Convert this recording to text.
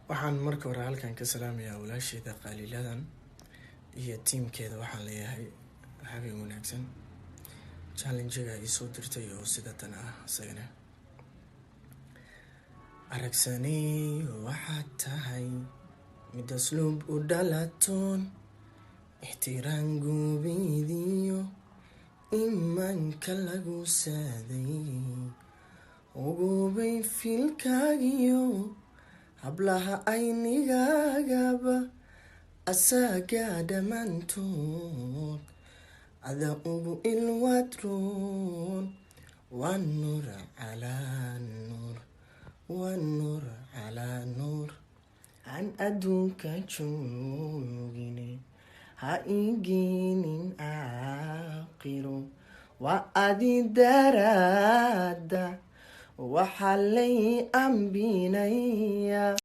waxaan marka hore halkan ka salaamayaa walaashayda qaaliladan iyo tiimkeeda. waxaan leeyahay habeen wanaagsan. challenge-ga ay soo dirtay oo sida tan ah isagana aragsani waxaad tahay mid asluub u dhalatoon ixtiraan guubidiyo imaanka lagu saaday ugubay filkaagiyo hablaha aynigagaba asaga dhammaantood ada ugu ilwaadroon waa nuur calaa nuur waa nuur calaa nuur aan adduunka joogine ha iginin aakhiro waa adi daraada waxaa lay ambinaya